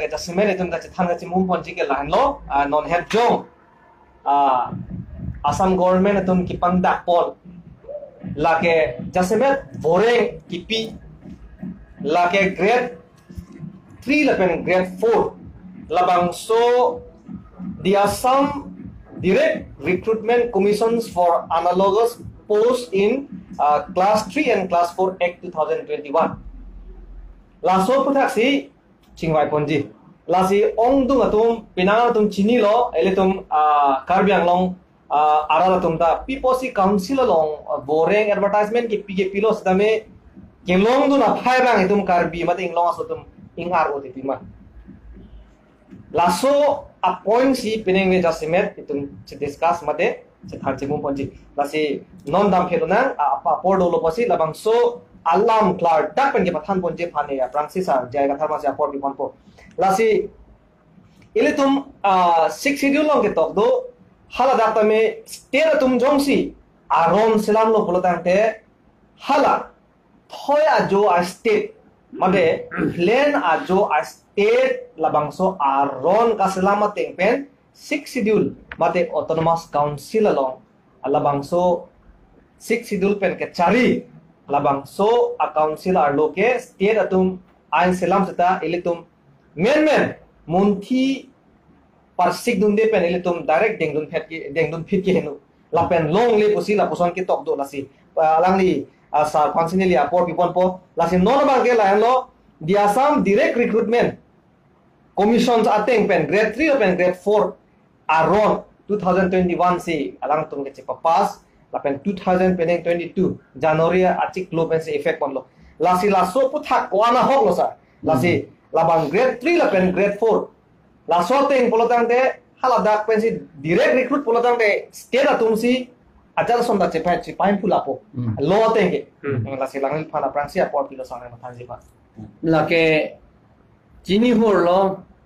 adjustment itum da chithan ga chimum ponji ke lan lo non head jong Assam government itum ki pangdak pol lake adjustment voreng kipi lake grade 3 lapen grade 4 labang so the Assam Direct Recruitment Commissions for Analogous Posts in Class 3 and Class 4 Act 2021. Laso putaksi chingwai ponji. Lasi ong dung atum pinang atum chini lo elitum karbiang long aral atum ta People's Council long boreng advertisement ki pige pilo sedame kenglong du na phairang itum karbi mate inglong asotum ingar oti pima. Laso appoint si pineng adjustment itum discuss mate Harjimum ponji lasi non dam hedonang apa pordo lo posi labang so alam klar dak pen ke pathan ponje phane ya prangsisa jaiga tharma se apor bipon po lasi ilitum 6 schedule long ke tok do hala dak tame stera tum jongsi aron selam lo bolotang te hala thoya jo a state made plan a jo a state labang so aron ka selama teng pen 6 schedule mate autonomous council along alabang so 6 schedule pen ke chari labang so a council ar loke state atum ain selam seta ilitum men munthi parsik dunde pen ilitum direct dengdun fit ki henu lapen long le posi la poson ki tok do lasi langli sa council apor pipon po lasi non bang ke la lo di Assam Direct Recruitment Commissions ateng pen grade 3 pen grade 4 around 2021 si alang tung ke papas lapen 2022 January achik lo pen se effect pon lo lasi laso puthak wana hok lo sa lasi labang grade 3 lapen grade 4 laso teng polotang de haladak pen si direct recruit polotang de state atum si ajar sonda pain pula po lo teng ke lasi langil phana prangsi apor pilo sane mathan ji pa lake jini hor lo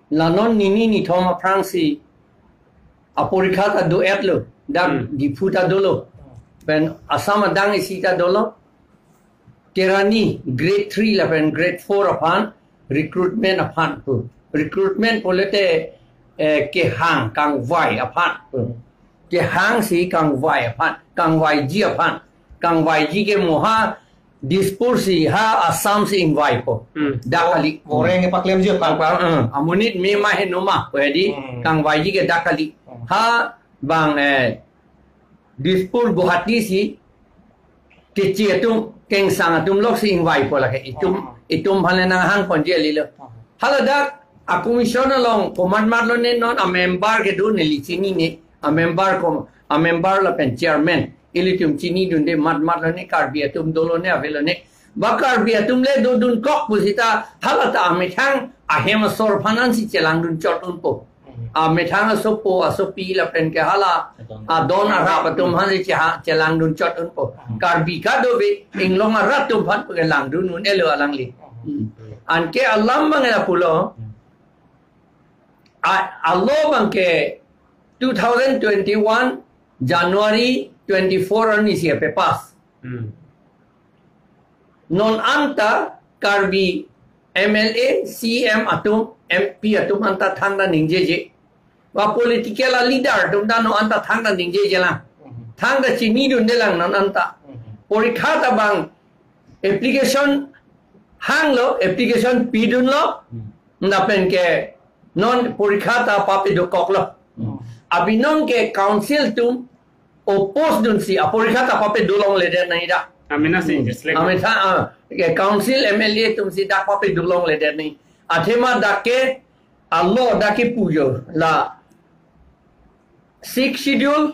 lanon nini ni thoma prangsi aporikata do etlo dang diputa dolo pen asama dang isita dolo kerani grade 3 la pen grade 4 apan recruitment apan recruitment polete ke hang kang vai apan ke hang si kang vai ji apan kang vai ji ke moha diskursi ha Assam si invite po dakali oreng paklem je kang amunit me ma he noma wedi kang vai ji ke dakali ha bang dispur Guwahati si keci atum keng sang atum lok si invite po lake itum phale nang hang ponje lilo haladak a commission long command marlo ne non a member ke du ne lichini ne a member la pen chairman ilitum chini dunde mat lo ne karbi atum dolo ne avelo ne bakar bi atum le do dun kok pusita halata amithang ahem sor finansi chelang dun chotun po methang sopo asopi la pen ke hala don ara batum han chelang dun chotun po karbi ka do be inglong ara tum phan ke lang dun nun elo alang li an ke alam mangela pulo allo bang ke 2021 January 24 ni sia pe pas non anta karbi MLA CM atum MP atum anta thangda ningje je wa political leader dum da no anta thangda ningje je la thangda chini dun de lang non anta porikha ta bang application hang lo application pi dun lo na pen ke non porikha ta papi do kok lo abinon ke council tum opos dun si porikha ta papi do long le de nai da amena se select amena ke council MLA tum si dak papi do long le de nai athema dakke Allah daki pujo la 6 schedule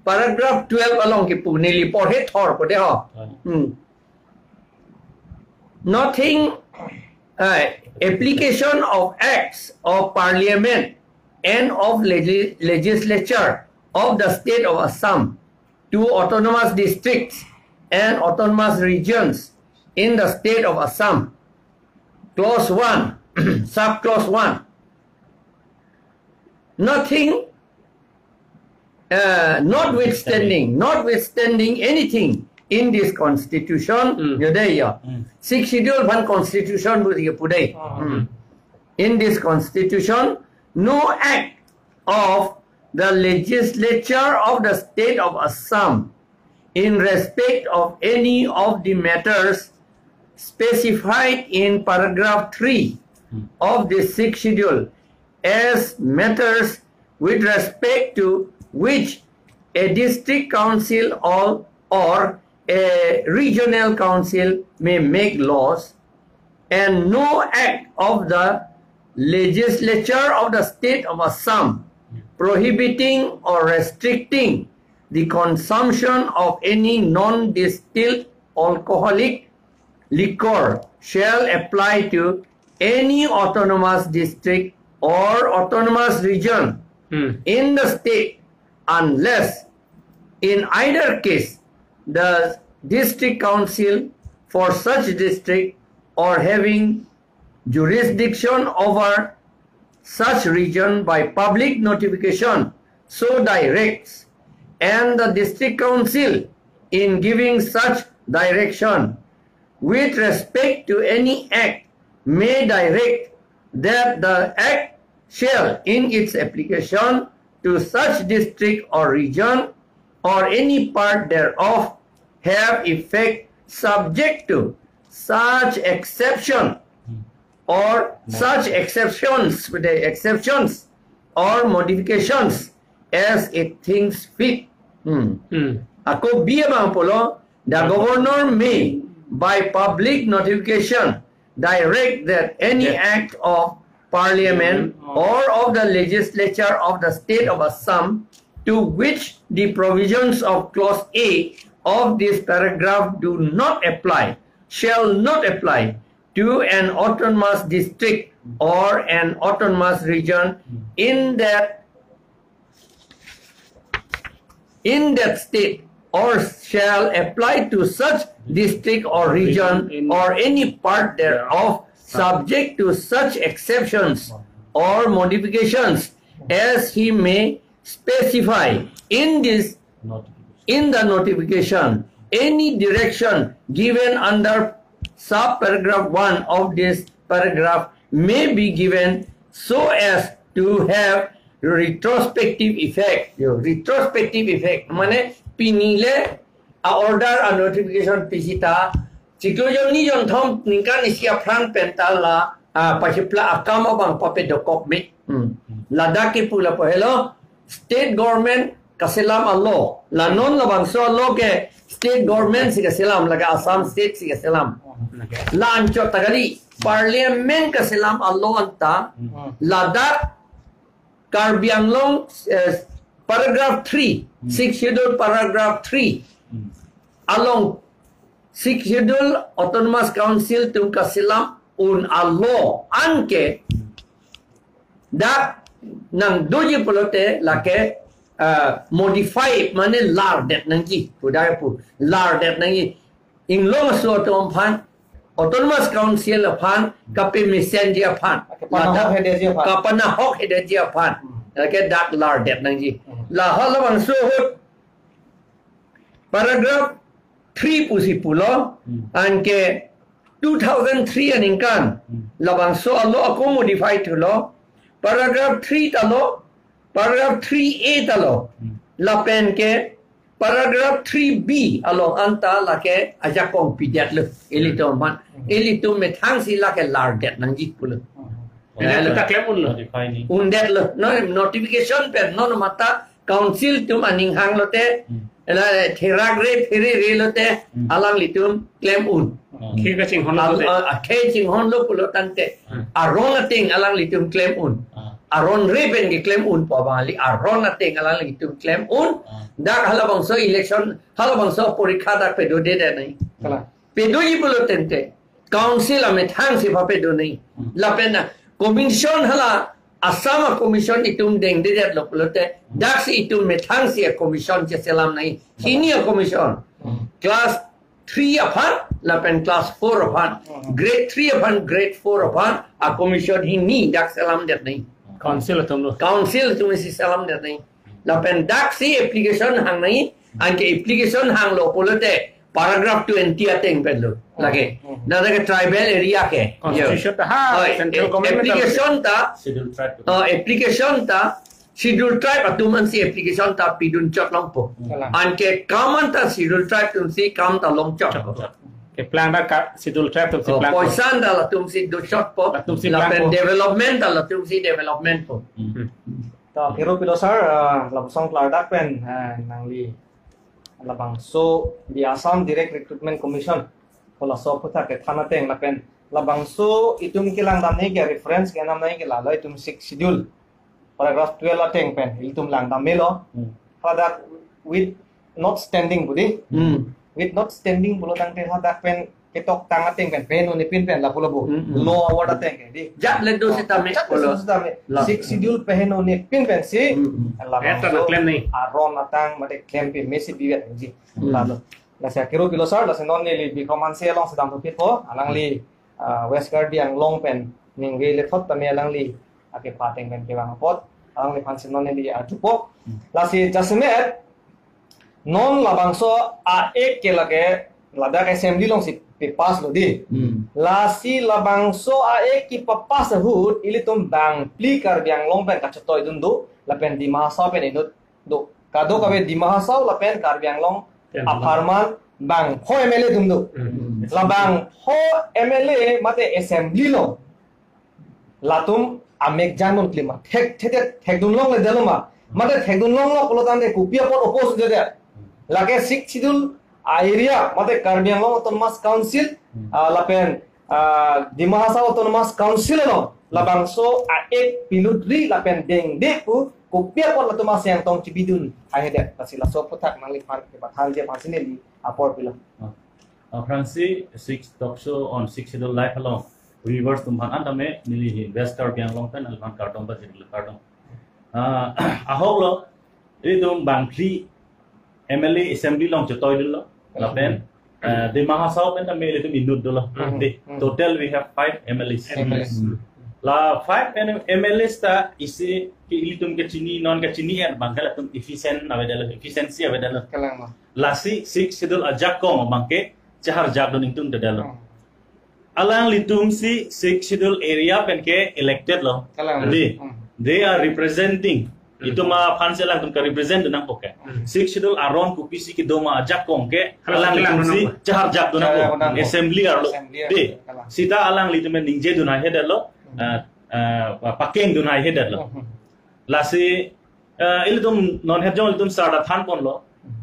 paragraph 12 along ke pu nili porhe thor ko de ho nothing application of acts of parliament and of legislature of the state of Assam to autonomous districts and autonomous regions in the state of Assam clause 1 sub clause 1 nothing notwithstanding anything in this constitution yodaya 6 schedule van constitution bu pudai in this constitution, no act of the legislature of the state of Assam in respect of any of the matters specified in paragraph 3 of the 6th schedule as matters with respect to which a district council or a regional council may make laws, and no act of the legislature of the state of Assam prohibiting or restricting the consumption of any non-distilled alcoholic liquor shall apply to any autonomous district or autonomous region in the state unless in either case the district council for such district or having jurisdiction over such region by public notification so directs, and the district council in giving such direction with respect to any act may direct that the act shall in its application to such district or region or any part thereof have effect subject to such exception or such exceptions with the exceptions or modifications as it thinks fit. Ako biya bang polo, the governor may by public notification direct that any act of parliament or of the legislature of the state of Assam to which the provisions of clause A of this paragraph do not apply shall not apply to an autonomous district or an autonomous region in that state, or shall apply to such district or region or any part thereof subject to such exceptions or modifications as he may specify in the notification. Any direction given under subparagraph 1 of this paragraph may be given so as to have retrospective effect. Retrospective effect mane pinile a order a notification pisita ciklo ni jon thom ningkan isia pran pentala pasipla akam bang pape dokop me ladaki pula pohelo state government kaselam allo la non la bangso allo ke state government si kaselam laga Assam state si kaselam la ancho tagali parliament kaselam allo anta ladak Karbi Anglong paragraph 3 6th schedule paragraph 3 along 6th schedule autonomous council tum kaselam un allo anke dak nang doji pelote lake modify mane lar det nangi budaya pu lar det nangi inglong so tom phan autonomous council phan kape misen dia phan kapana hok hede dia phan lake dak lar det nangi la halawang so hot paragraph 3 pusi pulo anke 2003 aningkan labang so allo ako modify to law paragraph 3 talo paragraph 3A talo lapen ke paragraph 3B alo anta lake aja kong pidet le elito man elito methang si lake lardet nang jik pula kita claim undet le no notification per no mata council tum aning hang lote ela theragre phere re lote alang litum claim un ke ching hon ke ching hon lo pulo tante aron ating alang litum claim un aron reben ke claim un pa bali aron ating alang litum claim un dak halabang so election halabang so porikha dak pedo de de nai pedo yi pulo tente council ame thang si pa pedo nai la pena commission hala Assam commission itum deng de lo pulote dak si itum me thang si commission che selam nai hini commission class 3 upon lapen class 4 upon grade 3 upon grade 4 upon a commission hini dak selam det nai council tum si selam det nai lapen dak si application hang nai anke application hang lo pulote paragraph 20 ateng pedlo lagi na daga tribal area ke Constitution ta ha central government application ta Scheduled tribe. application ta schedule tribe atuman si application ta pidun chot longpo an ke kaman ta schedule tribe tum si kam ta long chot ke plan da ka schedule tribe tu si plan. poisan da la tum si do chot po Tum si la plan pen po. development da la tum si development po Ta kiro pilo sir labsong klardak pen nangli labang so di Assam Direct Recruitment Commission kola so puta ke thana teng lapen labang so itum kilang dam nei ke reference ke nam nei ke la lo itum 6 schedule paragraph 12 la teng pen itum lang dam melo pada with not standing budi with not standing bulo tang te hadak pen ketok tang ateng pen pen oni pin pen la pulo bu law award ateng ke di ja le do si tame polo six schedule pehen oni pin pen si Eta na claim ni. aron atang mate claim pe mesi biwet ji lalu la sa kiro kilo sar la sa non li bi koman se long sedang topit po alang li west guardian long pen mingwe le thot tame alang li ake pateng pen ke bang pot alang li pansin non li ajupo la si jasmet non labang so a ek ke lage ladak assembly long si pe pas lo di la si labang so a ek ki papas hut ili tum bang pli kar biang long pen kachotoi dundu la pen di mahasa pen inut do kado kabe di mahasa la pen kar biang long aparman bang ho mla dundu la bang ho mla mate assembly lo latum amek janun klima thek dun long le deloma mate thek dun long lo kolotan de kupia por opos de lage sik chidul area mate Karbiang Long Autonomous Council lapen di Mahasa Autonomous Council lo labang so a ek piludri lapen deng depu kupia por latu mas yang tong cibidun ahede tasila so putak mangli par ke bathal je pasine di apor pila Francis 6 talk show on 6 schedule life along reverse tumhan andame nili West Karbiang Long pen alman kartong ba schedule kartong ahok lo idum bangkli MLA assembly long chotoy dulu lapen the mahasau pen tamel itu minut dulu the total we have 5 MLAs la 5 MLAs ta isi ki ilitum ke chini non ke chini er bangkal tum efficiency avedala kalang la si 6 schedule ajak ko bangke chahar jak don intum dadalo alang litum si 6 schedule area pen ke elected lo kalang they are representing itu ma pansel lang tum ka represent nang poke six schedule aron ku pisi ki doma ajak kong ke alang litum si chahar jak dona ko assembly arlo de sita alang litum ningje dona hedalo pakeng dona hedalo la si ilitum non hedjong litum sarda than pon lo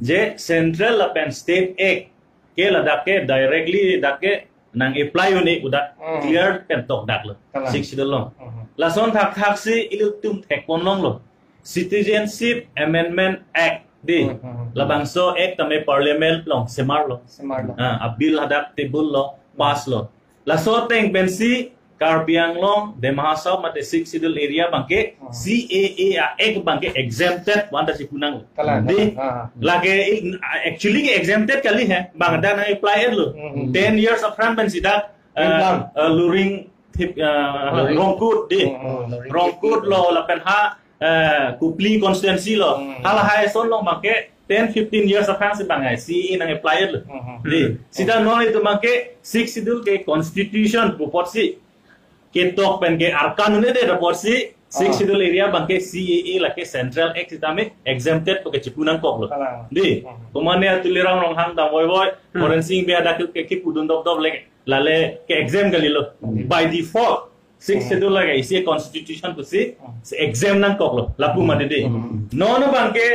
je central lapen state ek ke la dakke directly dakke nang apply uni udak clear pen tok dak lo six schedule long la son thak si ilitum thek pon long lo Citizenship Amendment Act di labangso act tame parliament long semar lo abil hadak tebul lo pas lo la so teng pensi Karbiang Long de mahasau mate 6 schedule area bangke CAA act bangke exempted wanda si kunang di lage actually ke exempted kali hai bangda na apply lo 10 years of front pensi dak luring rongkut di rongkut lo lapen ha kupli constituency lo hala hai son lo make 10-15 years of France bangai si nang apply lo di sida no itu make 6 schedule ke constitution report si ke tok pen ke arkan ne de report si 6 schedule area bangke CAA la ke central act itame exempted to ke chipunang kok lo di kumane atulirang rong hang da boy forensic be ada ke pudun dop le lale ke exam gali lo by default 6 schedule lagi isi constitution tu si exam nang kok lo lapu made de non bangke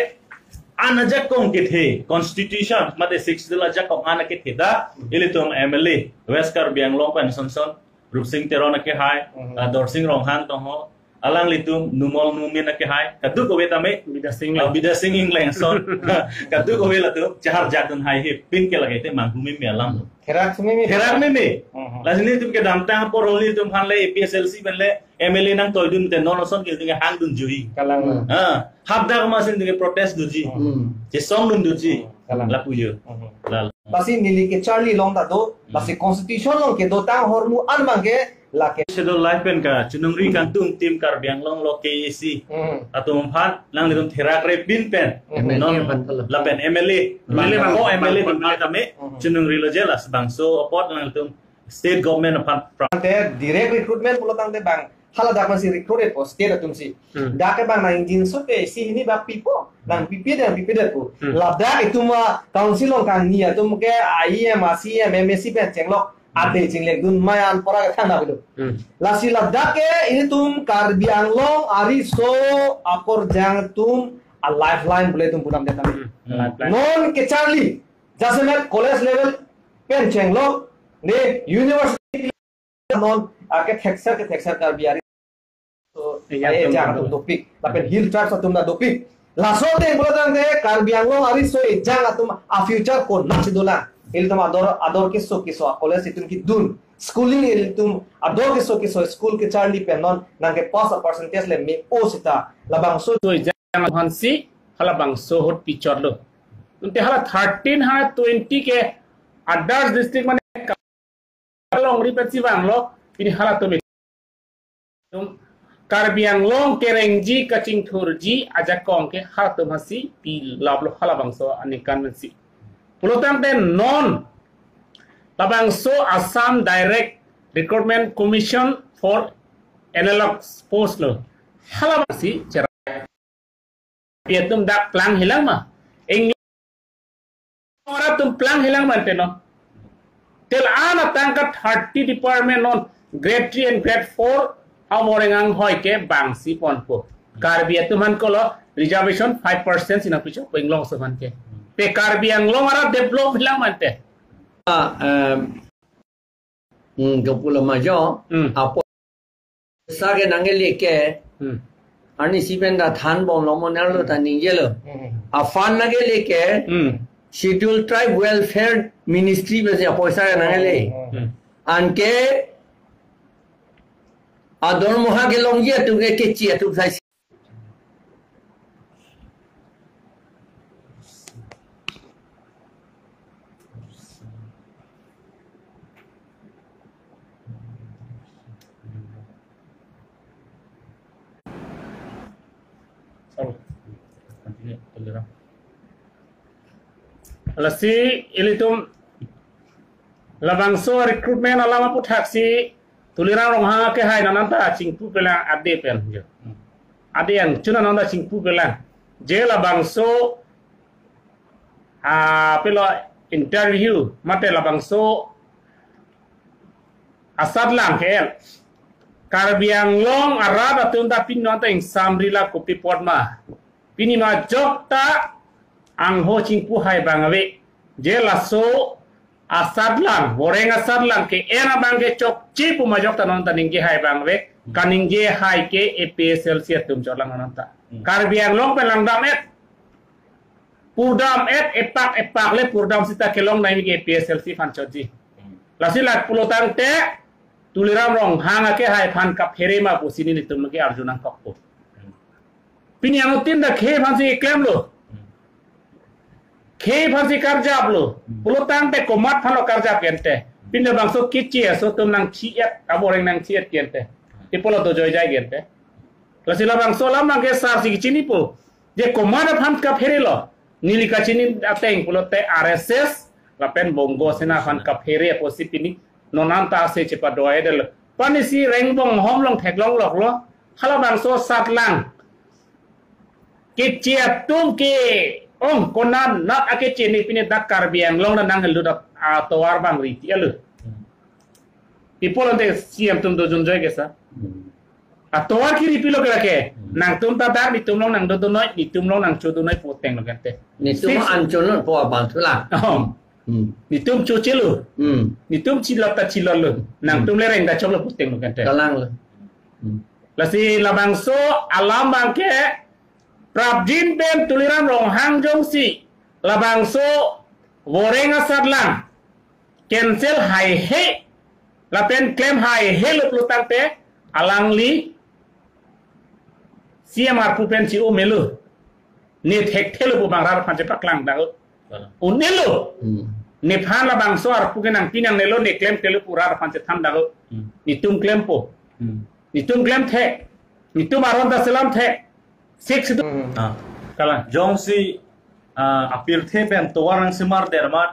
anajak kong ke the constitution mate 6 schedule ajak kong ana ke theda ilitum MLA West Karbiang Long pen sonson Rupsing Terona ke hai Dorsing Rong Han to ho alang litum numol numin ke hai kadu ko betame bidasing England son kadu ko bela tu chahar jatun hai he pin ke lage te manghumi me alam Herak me lasini tum ke damtang por only tum han le APSLC ben le MLA nang toy dun te non son ke dinga hang dun juhi kalang habda ma sin dinga protest duji je song dun duji la puyo lal basi nili ke Charlie Long da do basi constitution long ke do tang hormu an bangke laki Schedule life pen ka chunungri kan tum tim kar biang long lo KEC atau mempan lang ditum terak repin pen non lapen MLA ko MLA di mana kami chunungri lo jelas bangso opot lang ditum state government apan tante direct recruitment pulo tante bang hala dapat si recruited po state atum si dake bang nang jinso ke si ini bak pipo nang pipi dan pipi tu lada itu mah council kan ni atum ke IEM ASEM MSC pen cenglok ate jinglek dun mayan pora ka na bido lasi ladake ini tum Karbi Anglong ari so akor jang tum a lifeline boleh tum punam data non ke Charlie jasemet college level pen cenglok ne university non ke texture Karbi ari so ay jang tum topik lapen hill tracks tum na topik laso te boleh tang de Karbi Anglong ari so jang atum a future ko nasidola il tum ador kiso college itum ki dun schooling il tum ador kiso school ke Charlie penon nang ke pass percentage le me o sita labang so So jang hansi hala bang so hot picture lo. Unte hala 1320 ke others district mane kalong ripetsi bang lo ini hala to tum Karbi Anglong ke Rengji Kaching Thurji ajak kong ke hala to hasi pi lablo hala bang so anikan mensi. Pulutang ten non labang so Assam Direct Recruitment Commission for Analog Post lo halabang si cerai piatum dak plang hilang mah English orang tum plang hilang man teno tel ana tangkat 30 department non grade 3 and grade 4 amorengang hoi ke bang si ponpo Karbi atuman kolo reservation 5% sina picho penglong seman ke pe Karbi Anglong ara develop hilang mante Gapula majo apo sage nangeli ke ani sibenda than bom lomo nalo taning yelo afan nageli ke scheduled tribe welfare ministry bese poisa nangeli anke ador moha gelong ye tu ke kechi tu sai Lasi ilitum labangso recruitment alama putaksi tulirang rong hanga ke hai nananta cingpu pelang ade pen je ade yang cuna nanda cingpu pelang je labangso pelo interview mate labangso asad lang ke Karbi Anglong arada tunda pin nanta ing samrila kopi potma pini ma jokta ang ho cingpu hai bangawe je laso asadlang boreng asadlang ke era bangke chok cipu majok tanon taninge hai bangwe kaninge hai ke APSLC tum cholang nanta Karbi Anglong pelang damet purdam epak le purdam sita kelong naimi ke APSLC fan choji lasilat pulotang te tuliram rong hanga ke hai fan kap herema pusini nitum ke arjunan kokpo pini anutin da khe fansi claim lo khe fansi karjap lo pulutang te komat phalo karjap gente pinda bangso kichi so tum nang chiet aboreng nang chiet gente ipolo to joy jai gente lasila bangso lam nang ke sar si chini po je komat phan ka pherelo nilika chini ateng pulote RSS lapen bongo sena phan ka phere posipini nonanta se chepa doy del panisi rengbong homlong theklong lok lo hala bangso satlang kichi atum ke ong konan nak ake chini pini dak Karbi Anglong na nang lu dak atowar bang riti alu people ante siam tum do junjoy kesa atowar ki ripilo ke nang tum ta dak ditum long nang do do noi ditum long nang chu do noi poteng lo kante ni tu ancon lo po abang tu lah ditum chu chilu ditum chilot ta chilol lo nang tum le reng da chok lo poteng lo kante kalang lo lasi labangso alam bangke Prabjin ben tuliran rong hang jong si labangso woreng asadlang cancel hai he lapen claim hai he lo plutang te alangli CMR pupen si o melu ni thek thelo bu bang rar panje paklang da unelo nephan la bang so ar pu ke nang pinang nelo ne claim telu pura pan che tham dago ni tum claim po ni tum claim the ni tum aron da salam the six tu kala jong si apir the pen to warang simar dermat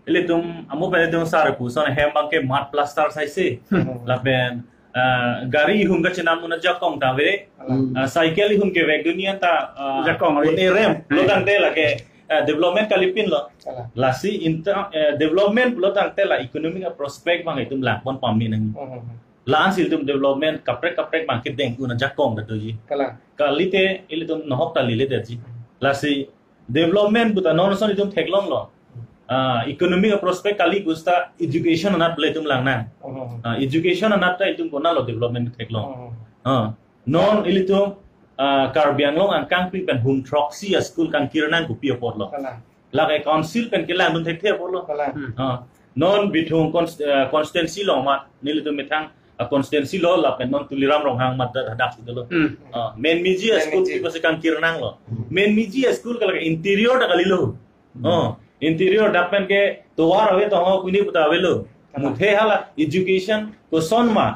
ile tum amu pen tum sar pu son hem bang ke mat plaster sai se la pen gari hum ga chenam na jakong ta ve cycle hum ke ve dunia ta jakong une rem lo dang te la ke development kalipin lo la si development lo dang te la economic prospect bang itum la pon pam mi nang la an sil tum development kaprek bang ke deng una jakong da ji kalite ile tum no hok ta lile de ji la si development buta non son itum theklong lo economic prospect kali gusta education anat ble tum lang na education anat ta itum kona lo development theklong non ile tum karbiang long ang kang pi pen hum troxy a school kang kirnang ku pia pot lo la ke council pen ke lang dun thek the pot lo non bithung constituency lo ma nile tum metang constituency lo la pen non tuliram rong hang mat da dak lo main miji school pi pas kang kirnang lo main miji school kala interior da kali lo interior dapen ke towar ave to ho kuni puta velo muthe hala education ko sonma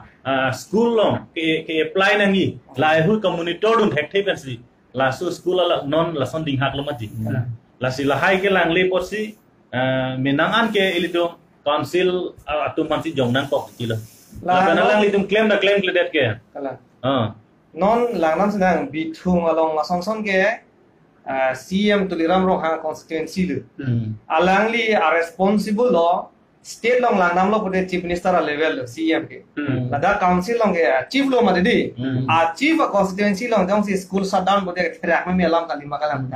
school lo ke apply nangi lai hu community dun thek the pensi la so school la non la son ding hak lo maji la si la hai ke lang le porsi menangan ke ilito council atum mansi jongnang pok ti lo la lang litum claim ke det ke non lang nam sedang bithung along la son ke CM tuliram rong hang constituency lu alangli are responsible lo state long lang nam lo pute chief minister level CM ke lada council long ke chief lo madedi chief constituency long jong si school shutdown pute therak me alam kalima kalam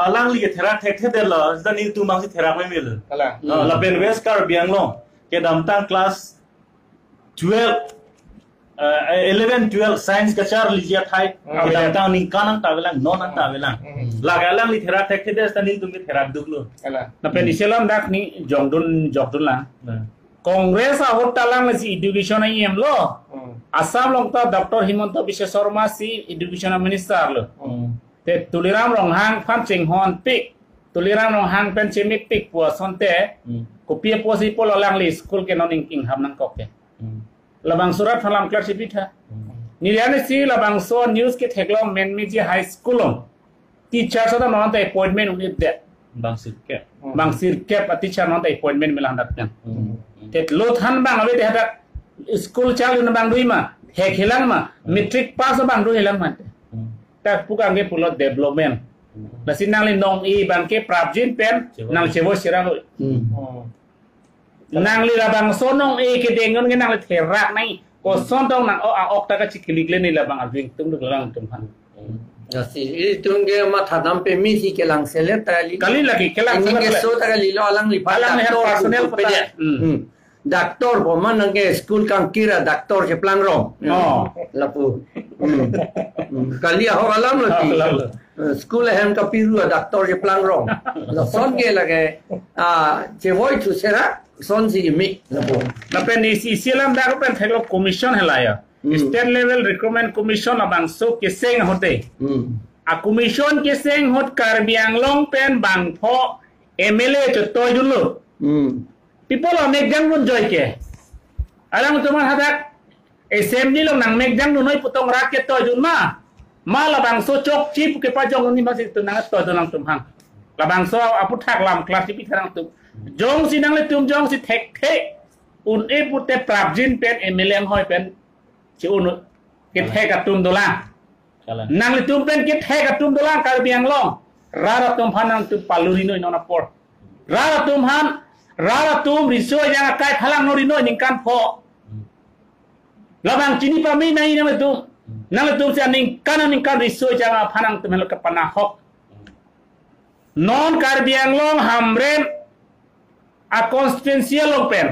alang li ke therak thek the lo zani tu mang si therak me mel la ben west kar biang lo ke dam tang class 12 11 12 science ka char lijia thai dam tang ni kanang ta velang non an ta velang la galang li therak thek the stani tu me therak duklo na pen iselam dak ni jogdun la congress a hotalang si education ai em lo asam long ta dr himanta biswa sharma si education minister lo te tuliram rong hang phan ching hon pik tuliram rong hang pen chimik pik pu sonte ko pia posi polo lang li school ke non king ham nang kok ke labang surat halam kelas sipitha niriane si labang so news ke theklong men mi ji high school long teacher sa non ta appointment unit de bang sir ke teacher non ta appointment melang dak pen te lo than bang ave de dak school chalu na bang duima he khilang ma matric pass bang du hilang man ta pukang ke pulot development la sinang li nong i bang ke prabjin pen nang chewo sirang nang li labang sonong ke dengon ke nang li therak nai ko son tong nang ok ta ka chiklik le ni labang alwing tum duk lang tum han si itung ge ma thadam pe mi si ke lang sele tali kali lagi ke lang ke so ta li lo alang li alang her personnel pede doctor po man ke school kang kira doctor ke plan rom lapu kali ho alam lo school hem ka piru doctor ke plan rom la son ge lage che voi tu sera son si mi lapu na pen si silam da ko pen thelo commission helaya state level recruitment commission abang so ke seng hote a commission ke seng hot karbiang long pen bang pho MLA to toy dulu people are make jang run joy ke alang tuman hadak assembly long nang make jang noi putong rakyat toy dun ma labang so chok chip ke pajong ni masih tu nang toy dun lang tumhang labang so apu thak lam class ti tharang tum jong si nang le tum jong si thek the un e putte prabjin pen MLA hoi pen si un ke the ka tum dolang nang le tum pen ke the ka tum dolang kar biang long rara tum phanang tu paluri noi nona por rara tum riso yang kai phalang nori noi ningkan pho labang chini pa mi nai na tu nang tu sia ningkan riso yang phanang tu melo ka pana hok non kar biang long hamrem a constituency long pen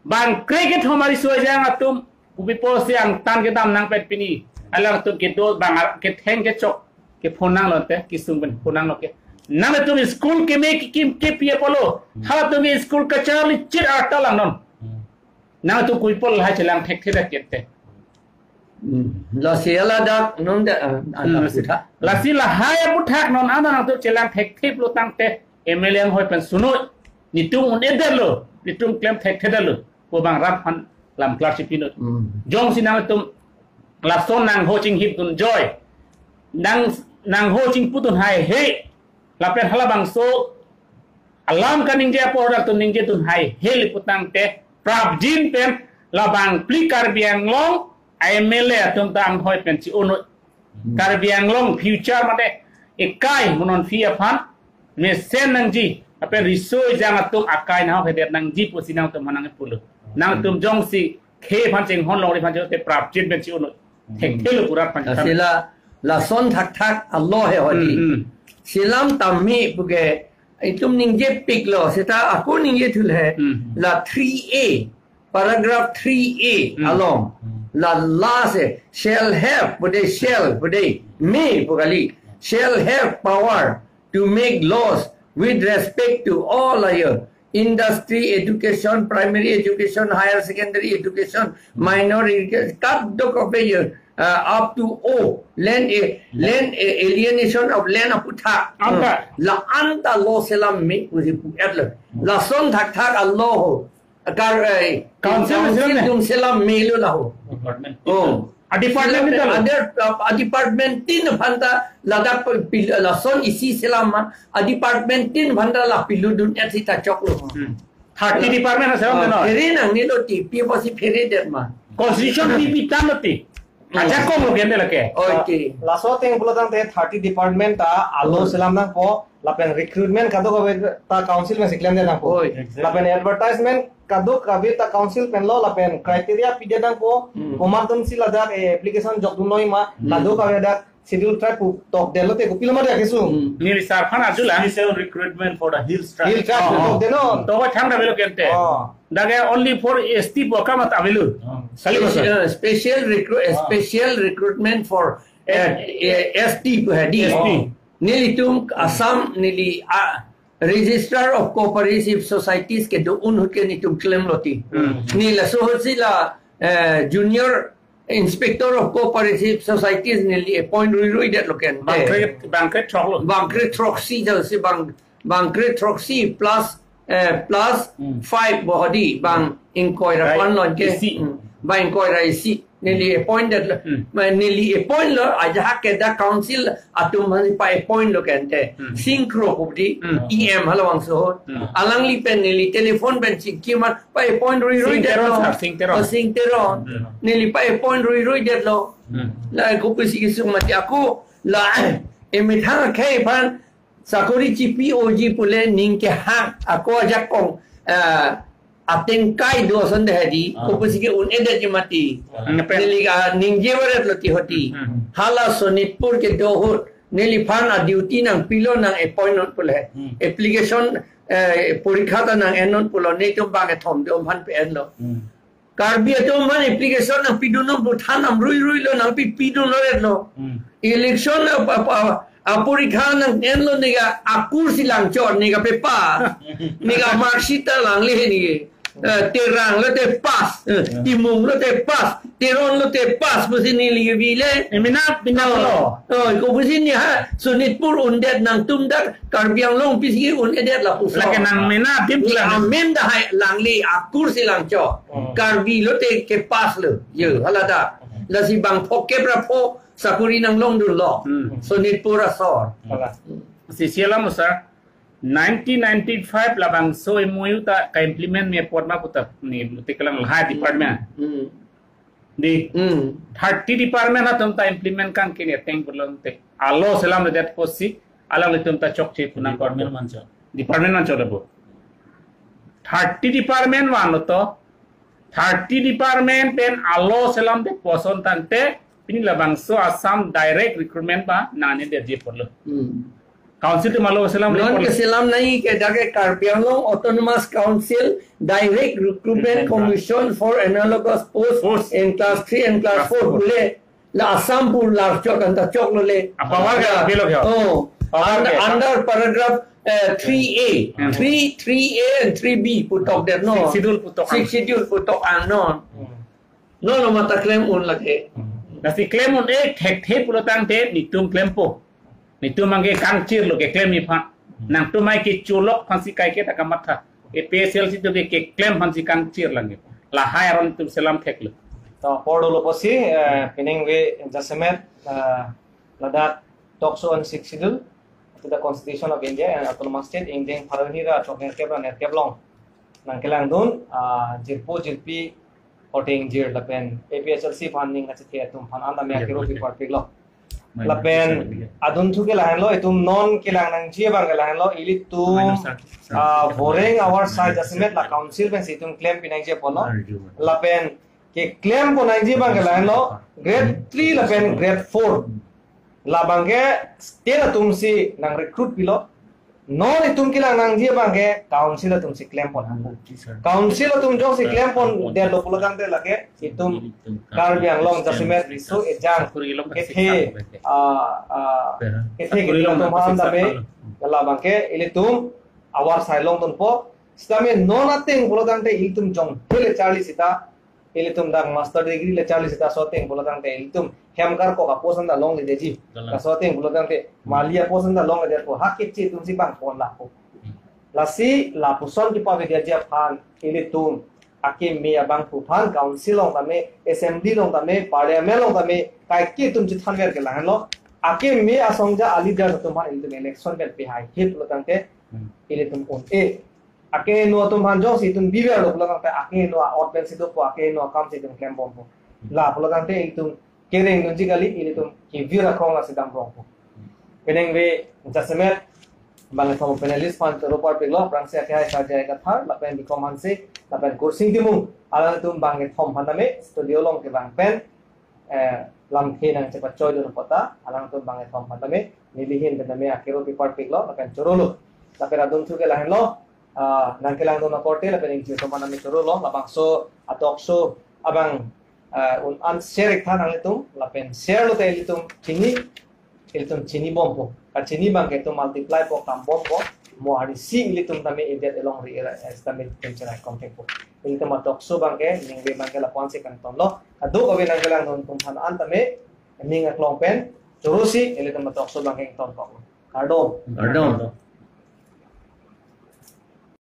bang cricket homari so yang atum ubi po siang tan ke dam nang pet pini alang tu ke do bang ke theng ke chok ke phonang lote ki sung ben phonang loke nang tu school ke me ke pie polo hala tu school ka charli chir arta lang non nang tu kui pol ha chelang thek the kette la siala dak non da ana puta la sila haya puthak non ana nang tu chelang thek thip lo tang te MLA hoi pen suno ni tung un edelo ni tung klem thek thedelo po bang rap han lam clerkship pinot jong sinang tum la son nang ho ching hip tun joy nang ho ching putun hai he la pen hala bang so alam kaning je por tun ning je tun hai he li putang te prap jin pen la bang pli karbiang long MLA tum tang hoi pen chi ono karbiang long future mate ekai monon fia phan me sen nang ji apen risoi jang atum akai na he det nang ji pu sinang tum manang pulu nang tum jong si khe phan ching hon long ri phan te prap jin pen chi ono thek thelu purat phan sila la son thak Allah he hodi silam tammi buge itum ningje pik lo seta aku ningje thul hai la 3A paragraph 3A along la se shall have bude may bugali shall have power to make laws with respect to all higher industry education, primary education, higher secondary education, minor education, cut the coverage up to land alienation of land of putha la anta law selam me la son thak Allah council dum selam me lo la ho a department tin bhanta lada la son isi selam a department tin bhanta la pilu dun etita choklo 30 department na selam no phere nang ni lo ti pi posi phere det ma constitution pi tamati aja ko mo gende lake okay la so teng bulotang te 30 department ta alo selam nang po la pen recruitment kado ko ta council में सिक्लेम देना po la pen advertisement kado kabe ta council pen lo la pen criteria pide dang po komarton sila da application jok dum noi ma kado kabe da schedule track tok delo te kupilo ma rakesu ni sar khan ajula recruitment for the hill track tok deno to ko thang da belo kente dage only for ST boka mat avelu special recruitment for ST hadi nili tum Assam nili registrar of cooperative societies ke do unhut ke ni tum claim loti nila sohsila junior inspector of cooperative societies nili appoint rui det loken banket choklo bankret troxy si bankret troxy plus 5 body bang inquiry pan lon ke bang inquiry si nili appointed nili appoint lo aja ke da council atum mani pa appoint lo kente synchro budi em halawang so alangli pen nili telephone ben kiman pa appoint rui det lo sing teron nili pa appoint rui det lo la ko pisi kisumati aku la emitha khai pan sakuri chipi oji pule ning ke ha aku aja kong atengkai do sonde hadi ko pusike un eda jimati neliga ningje warat loti hoti hala sonitpur ke dohut neli fan a duty nang pilo nang appointment pule application porikha ta nang enon pulo ne to ba ke thom de phan pe en lo karbi to man application nang piduno buthan am rui lo nang piduno ret lo election porikha nang en lo niga akur silang chor niga pe pa niga marksheet lang le ni terang lo te pas timung lo te pas teron lo te pas pusini liwile emina pinalo ko pusini ha sonitpur undet nang tumdak karbiang long pisi undet la pusla lake nang mena dim amen da hai langli akur silang chor karbi lo te ke pas lo ye halada la si bang pokke pra po sakuri nang long dun lo sonitpur asor si siala musa 1995 labang so MOU ta ka implement me pot ma puta ni tikalang lahat department di 30 department na tum ta implement kan kini teng bulong te allo selam de that posi alang le tum ta chok che punang department man chorabo 30 department wano to 30 department pen allo selam de poson tante pini labang so Assam direct recruitment ba nane de je porlo council to malo selam non ke selam nahi ke dage Karbianglong autonomous council direct recruitment commission for analogous posts in class 3 and class 4 bule la Assam pur la chok anta chok lo le apawa ga belo under paragraph 3A 3A and 3B putok der no schedule putok non no mata claim un lage nasi claim on tek pulo tang te ni tum claim po ni tum angge kangcir lo ke claim ni phan nang tu mai ke chulok phan si kai ke takamatha e PSL si to ke claim phan si kangcir lange la hai ron tum selam tek lo to pordo posi pining we jasemet ladat tokso on 6 schedule to the Constitution of India and autonomous state Indian Paranira Choker Kebra Net Keblong nang kelang dun jirpi hoting jir lapen APSLC funding at the tum fan anda me akiro pi part piglo lapen adun thu ke lahan lo itum non kelang nang jia bang lahan lo ili tum boring our side jasemet la council ben situm claim pinang je polo lapen ke claim po nang jia bang lahan lo grade 3 lapen grade 4 labangge tera tum si nang recruit pilo non itum kilang nang jia bangge council tum si claim pon council tum jong si claim pon de lo pulo tang de lage itum kar biang long jasimet so ejang ke the tum han da be labangge ile tum awar sai long tum po stame non ating pulo tang de itum jong pele 40 sita ile tum dang master degree le 40 sita so teng pulo tang de itum hemkar ko ka posan da long le deji ka so teng pulo tang de malia posan da long le de ko hakit chi tum si bang pon la ko la si la puson ki pa dia dia phan ile tum akim mi abang pu phan council long tame assembly long tame parliament long tame kai ki tum chi than wer ke la lo akim mi asongja ali da tum ha ile tum election bel pe hai hit pulo tang de ile tum on e ake no tum han jong si tum biwer lo pulo tang te ake no out ben si do ko ake no kam si tum claim bom po la pulo tang te tum kereng nunji kali ini tum ki vira kong asidang rong po peneng we jasemet bang thom panelist pan to report piglo prang se kai sa jai ka thar lapen bikom hanse lapen kursing timung ala tum bang thom paname studio long ke bang pen lam the nang cepat choy do pota alang tum bang thom paname nilihin bename akero report piglo lapen chorolo lapen adun thu ke lahen lo nang kelang do na korte lapen ing thom paname chorolo labang so atok so abang un an share than ang itum lapen share lo te itum chini bom po ka chini bang ke to multiply po kam bom po mo hari si itum tame idet along ri estimate temperature contact po itum atok so bang ke ning be bang ke la pon se kan ton lo adu ko nang kelang don tum than an tame ning aklong pen churusi itum atok so bang ke ton ko kardom